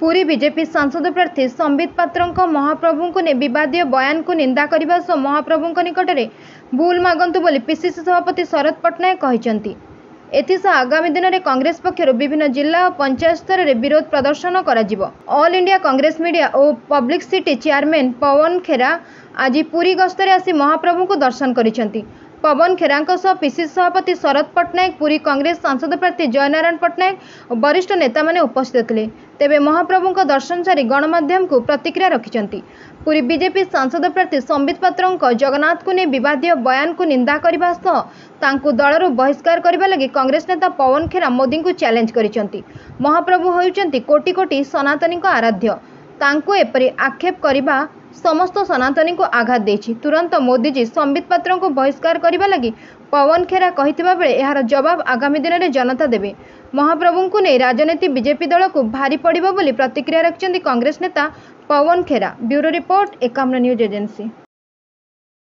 Puri BJP सांसद प्रार्थी संबित पात्र महाप्रभु को ने विवादीय बयान को निंदा करने सह महाप्रभु निकट में भूल मागंतु बोली पीसीसी सभापति शरद पट्टनायक कहते। एथिसह आगामी दिन में कांग्रेस पक्षर विभिन्न जिला और पंचायत स्तर में विरोध प्रदर्शन करा। ऑल इंडिया कांग्रेस मीडिया और पब्लिसिटी चेयरमैन पवन खेरा आज पुरी गस्तर आसी महाप्रभु को दर्शन करिसेंती। पवन खेरा पीसीसी सभापति शरद पट्टनायक पुरी कांग्रेस सांसद प्रार्थी जयनारायण पट्टनायक और वरिष्ठ नेता माने उपस्थित थे। तेबे महाप्रभु दर्शन सारी गणमाध्यम को प्रतिक्रिया रखिंट। पुरी बीजेपी सांसद प्रार्थी संबित पात्र जगन्नाथ को नहीं विवादीय बयान को निंदा करने सह दलरू बहिष्कार करने लगी कांग्रेस नेता पवन खेरा मोदी को चैलेंज करिसेंती। महाप्रभु होउचंती कोटि कोटि सनातनी आराध्य, तांको एपरी आक्षेप करने समस्त सनातनी को आघात देछि। तुरंत मोदीजी संबित पात्र को बहिष्कार करने लगी पवन खेरा कहिथिबा बेले एहार जवाब आगामी दिन में जनता देवे। महाप्रभु को नहीं राजनीति बीजेपी दल को भारी पड़िबो बोली प्रतिक्रिया रखिंट कांग्रेस नेता Pawan Khera. Bureau report 51 news agency.